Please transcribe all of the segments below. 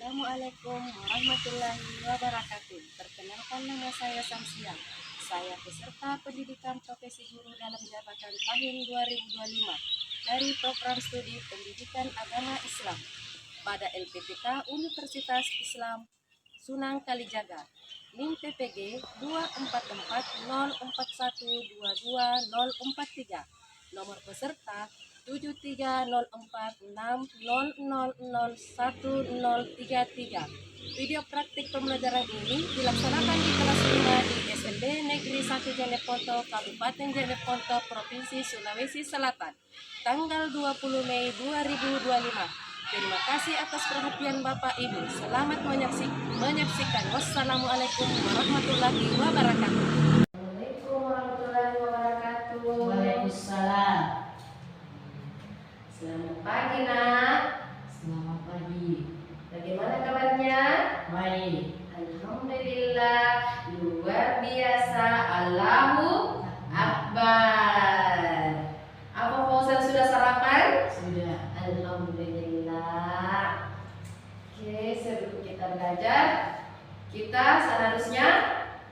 Assalamualaikum warahmatullahi wabarakatuh. Perkenalkan, nama saya Samsia. Saya peserta pendidikan profesi guru dalam jabatan tahun 2025 dari program studi pendidikan agama Islam pada LPPK Universitas Islam Sunan Kalijaga. NIM PPG 24404122043. Nomor peserta 730460001033. Video praktik pembelajaran ini dilaksanakan di kelas 5 di SMP Negeri 1 Jeneponto, Kabupaten Jeneponto, Provinsi Sulawesi Selatan, tanggal 20 Mei 2025. Terima kasih atas perhatian Bapak Ibu. Selamat menyaksikan. Wassalamualaikum warahmatullahi wabarakatuh. Assalamualaikum warahmatullahi wabarakatuh. Waalaikumsalam. Selamat pagi, Nak. Selamat pagi. Bagaimana kabarnya? Baik. Alhamdulillah, luar biasa. Allahu Akbar. Apa Fauzan sudah sarapan? Sudah. Alhamdulillah. Oke, sebelum kita belajar, kita seharusnya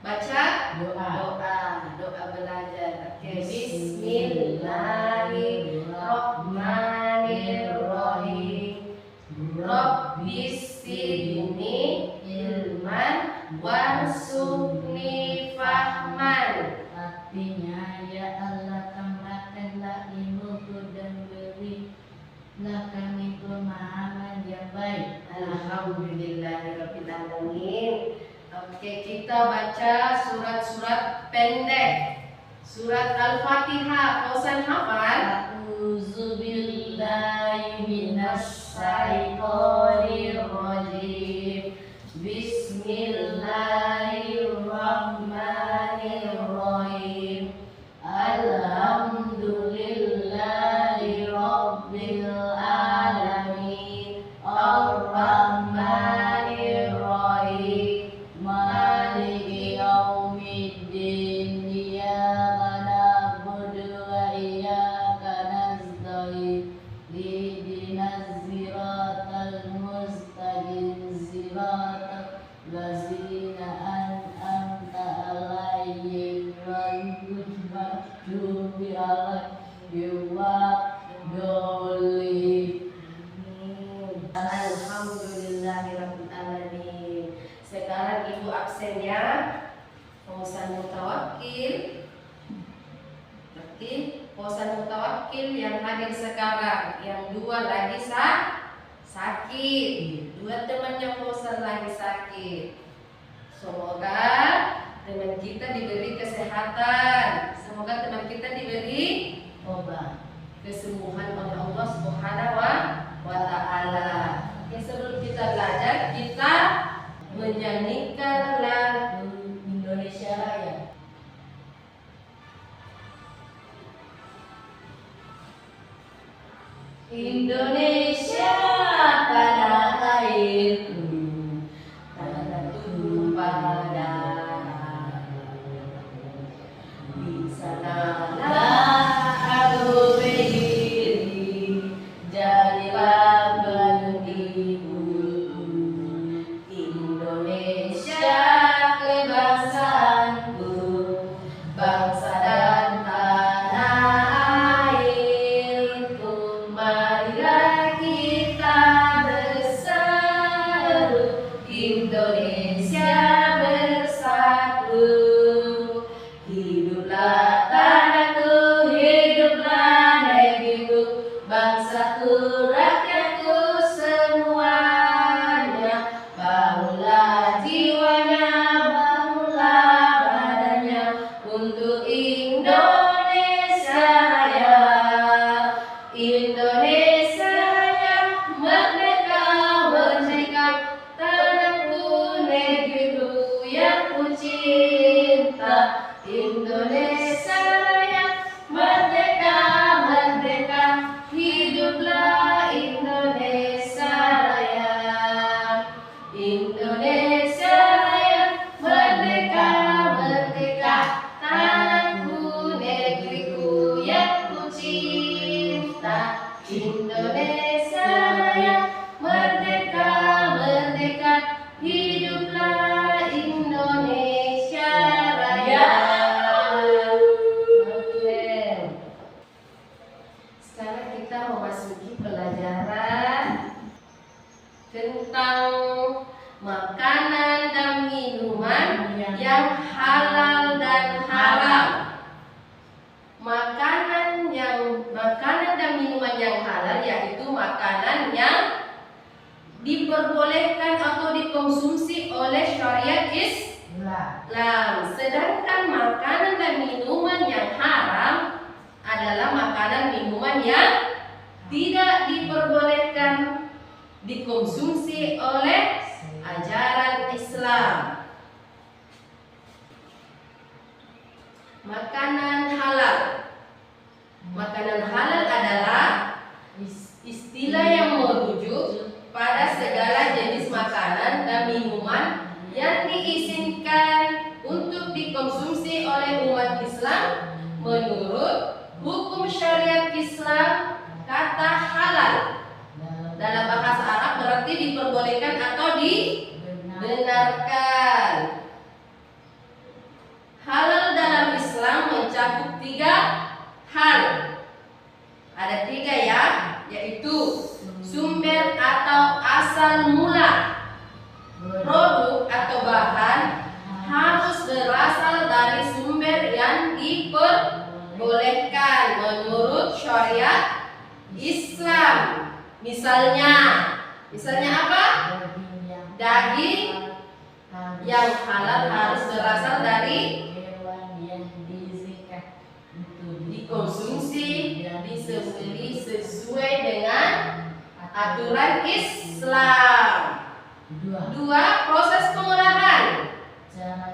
baca doa belajar. Oke, Bismillahirrahmanirrahim. Rabbis zidni ilman warzuqni fahman. Artinya, ya Allah, tambahkanlah ilmuku dan berilah kami pemahaman yang baik. Alhamdulillahirabbil alamin. Oke, kita baca surat-surat pendek. Surat Al-Fatihah, Fauzan hafal? A'udzubillahi minasyaitonir rajim. Bismillahirrahmanirrahim. Alhamdulillahi rabbil alamin. Ar-Rahmanir Rahim. Maliki yaumiddin. Iyyaka na'budu wa iyyaka nasta'in. Ihdinas siratal mustaqim. Siratal ladzina an'amta 'alaihim ghairil maghdubi 'alaihim waladdallin. Alhamdulillahirabbil alamin. Sekarang Ibu absennya Fauzan Mutawakkil. Berarti Fauzan Mutawakkil yang hadir sekarang, yang dua lagi sakit. Dua temannya Fauzan lagi sakit. Semoga teman kita diberi kesehatan. Semoga teman kita diberi Obat. kesembuhan oleh Allah Subhanahu wa ta'ala. Oke, sebelum kita belajar, kita menyanyikan lagu Indonesia Raya. Indonesia tanah airku, tanah tumpah darah. Di sanalah aku berdiri, jadilah penghibur. Indonesia kebangsaanku, bangsa dan tanah airku. Marilah kita bersatu, Indonesia bersatu. Hiduplah tanahku, hiduplah negeriku, bangsaku, rakyatku semuanya. Bangunlah jiwanya, bangunlah badannya untuk Indonesia Raya. Indonesia Raya, merdeka, merdeka, tanahku, negeriku yang ku cinta. Indonesia Raya, merdeka, merdeka, hiduplah Indonesia Raya. Indonesia Raya, merdeka, merdeka, tanahku, negeriku yang ku cinta. Indonesia Raya, merdeka, merdeka. kita memasuki pelajaran tentang makanan dan minuman yang halal dan haram. Makanan dan minuman yang halal yaitu makanan yang diperbolehkan atau dikonsumsi oleh syariat Islam. Sedangkan makanan dan minuman yang haram adalah makanan minuman yang tidak diperbolehkan dikonsumsi oleh ajaran Islam. Makanan halal. Makanan halal adalah istilah yang merujuk pada segala jenis makanan dan minuman yang diizinkan untuk dikonsumsi oleh umat Islam menurut hukum syariat Islam. Kata halal dalam bahasa Arab berarti diperbolehkan atau dibenarkan. Halal dalam Islam mencakup 3 hal. Ada 3 ya, yaitu sumber atau asal mula, produk atau bahan harus berasal dari sumber yang diperbolehkan menurut syariat Islam. Misalnya apa? Daging yang halal harus berasal dari hewan yang diizinkan untuk dikonsumsi, disembelih sesuai dengan aturan Islam. 2. Proses pengolahan.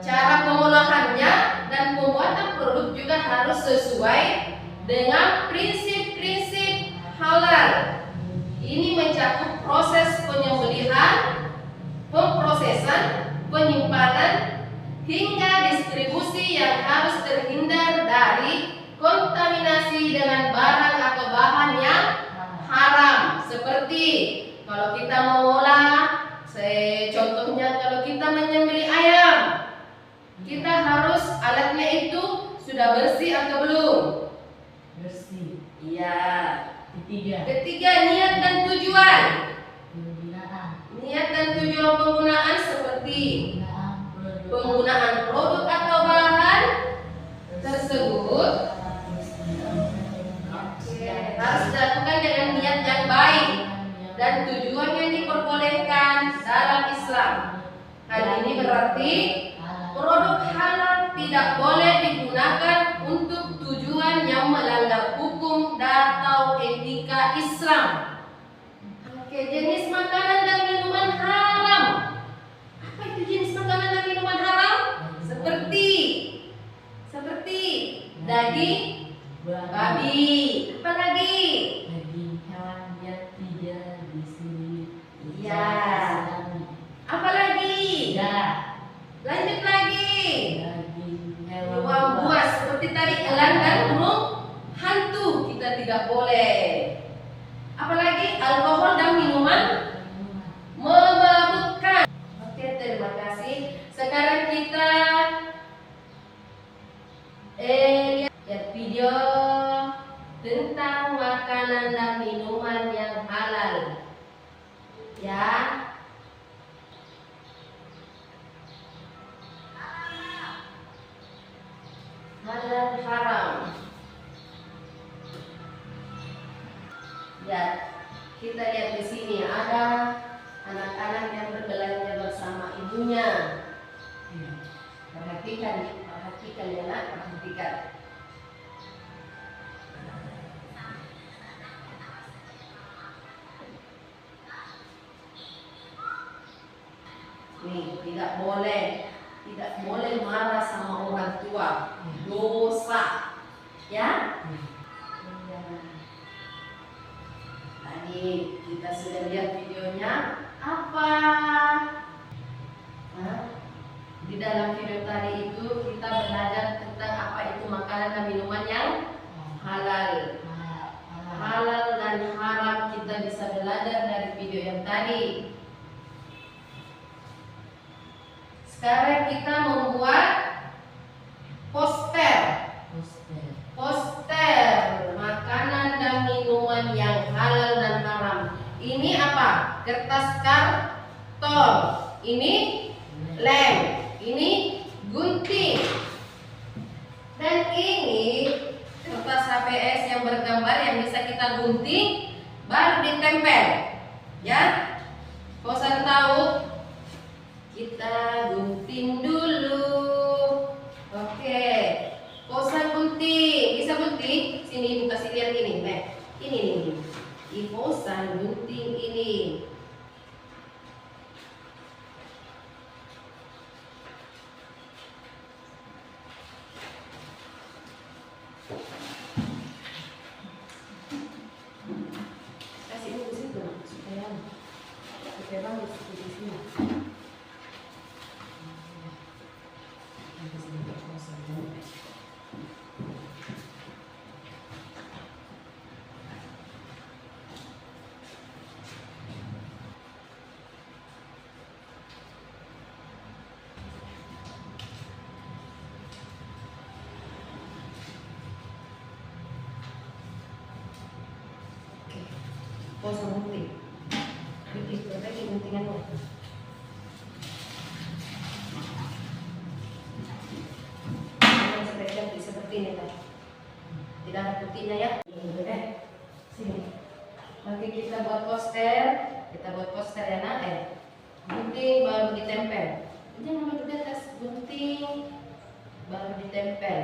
Cara pengolahannya dan pembuatan produk juga harus sesuai dengan prinsip-prinsip halal. Ini mencakup proses penyembelihan, pemprosesan, penyimpanan, hingga distribusi yang harus terhindar dari kontaminasi dengan barang atau bahan yang haram. Seperti kalau kita mengolah, contohnya kalau kita menyembelih ayam, kita harus alatnya itu sudah bersih atau belum? bersih. Iya. Ketiga, niat dan tujuan. penggunaan Niat dan tujuan penggunaan seperti penggunaan produk atau bahan tersebut harus dilakukan dengan niat yang baik dan tujuan yang diperbolehkan dalam Islam. Hal ini berarti produk halal tidak boleh digunakan untuk tujuan yang melanggar hukum atau etika Islam. Oke, jenis makanan dan minuman haram. Apa itu jenis makanan dan minuman haram? Seperti daging babi. Apa lagi? daging hewan yang tidak disembelih. Iya. Apa lagi? Lanjut lagi. Daging hewan Hewan buas seperti tadi elang dan burung hantu kita tidak boleh. Apalagi alkohol dan minuman memabukkan. Oke, terima kasih. Sekarang kita lihat video tentang makanan dan minuman yang halal. Ya. Halal haram. Ya, kita lihat di sini ada anak-anak yang berbelanja bersama ibunya. Perhatikan ya nak, perhatikan. Nih, tidak boleh marah sama orang tua. Dosa. Ya? Tadi kita sudah lihat videonya. Apa? Di dalam video tadi itu kita belajar tentang apa itu makanan dan minuman yang halal. Halal dan haram kita bisa belajar dari video yang tadi. Sekarang kita membuat poster makanan dan minuman minuman yang halal dan haram. Ini apa? Kertas karton. Ini lem. Ini gunting. Dan ini kertas HPS yang bergambar yang bisa kita gunting baru ditempel. Ya. Bosan tahu? Kita gunting dulu. Oke. Bosan gunting. Bisa gunting? Sini Ibu kasih lihat ini. Nah, ini nih. Ibu bosan gunting ini. Kasih Ibu di situ supaya bagus di sini. Bosan gunting. Bikin lagi guntingannya. Jangan sampai ganti seperti ini tadi. Tidak ada putihnya ya. Sini. Nanti kita buat poster. Kita buat poster ya nak. Gunting baru ditempel. Jangan begitu di atas. Gunting baru ditempel.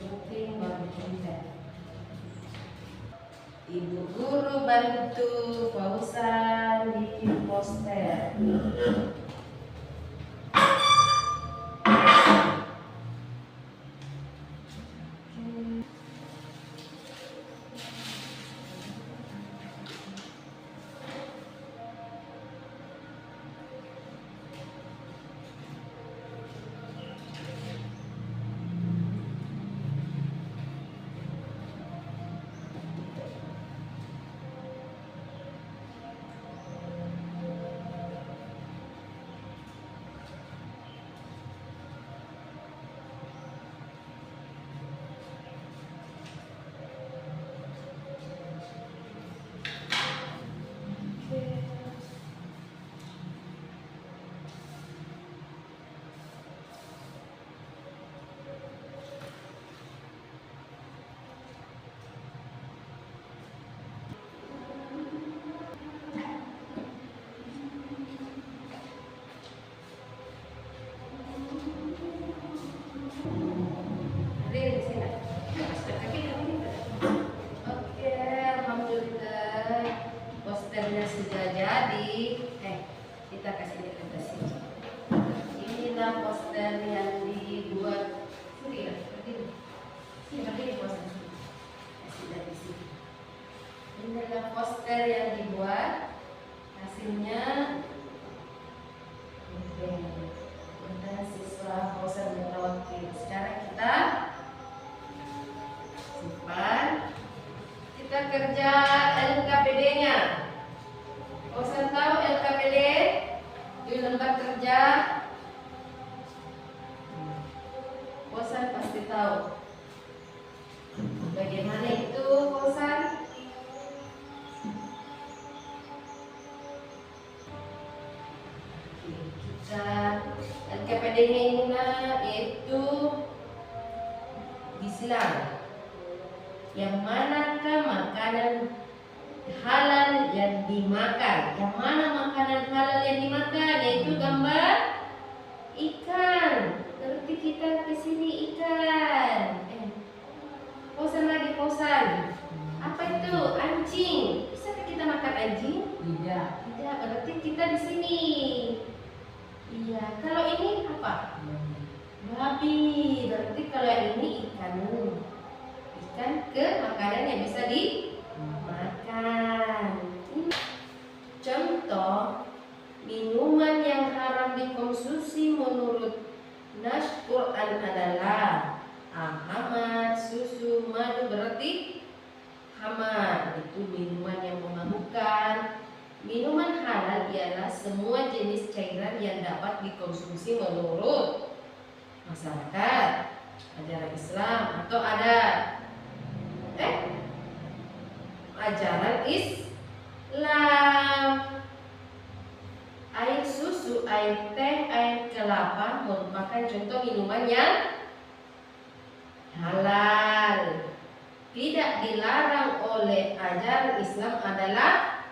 Gunting baru ditempel. Ibu guru bantu Fauzan bikin poster. Sudah jadi, kita kasih lihat ke sini. Inilah poster yang dibuat. Sini, kasih poster. Kasih dari sini. Inilah poster yang dibuat. Hasilnya, dan siswa poster mutawakil. Sekarang kita simpan. Kita kerja LKPD-nya. Bosan tahu LKPD di lembar kerja? Bosan pasti tahu. Bagaimana itu bosan? Kita LKPD-nya inilah yaitu Islam. Yang manakah makanan halal yang dimakan? Yang mana makanan halal yang dimakan? Yaitu gambar ikan. Berarti kita ke sini ikan. Bosan lagi bosan. Apa itu? Anjing. Bisakah kita makan anjing? Tidak. Tidak. Berarti kita di sini. Iya. Kalau ini apa? Babi. Berarti kalau ini ikan. Ikan ke makanan yang bisa dimakan. Contoh minuman yang haram dikonsumsi menurut Nas Quran adalah hamar, susu, madu. Berarti hamar itu minuman yang memabukkan. Minuman halal ialah semua jenis cairan yang dapat dikonsumsi menurut masyarakat, ajaran Islam atau adat. ajaran Islam. Air susu, air teh, air kelapa merupakan contoh minuman yang halal. Tidak dilarang oleh ajaran Islam adalah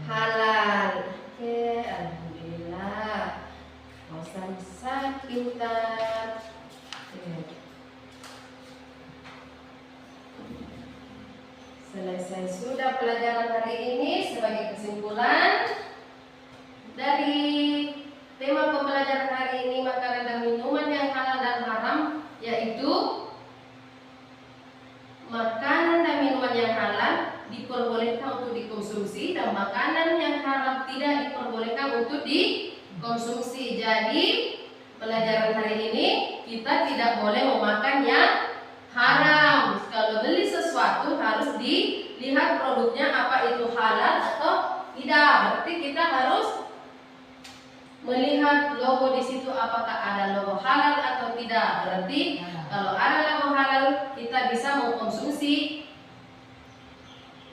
halal. Oke, alhamdulillah. Bosan sakit. Selesai sudah pelajaran hari ini. Sebagai kesimpulan dari tema pembelajaran hari ini, makanan dan minuman yang halal dan haram, yaitu makanan dan minuman yang halal diperbolehkan untuk dikonsumsi dan makanan yang haram tidak diperbolehkan untuk dikonsumsi. Jadi pelajaran hari ini kita tidak boleh memakan yang haram. Kalau beli sesuatu harus dilihat produknya apa itu halal atau tidak. Berarti kita harus melihat logo di situ apakah ada logo halal atau tidak. Berarti kalau ada logo halal kita bisa mengkonsumsi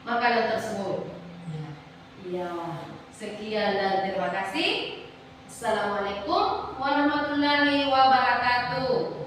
makanan tersebut. Ya, sekian dan terima kasih. Assalamualaikum warahmatullahi wabarakatuh.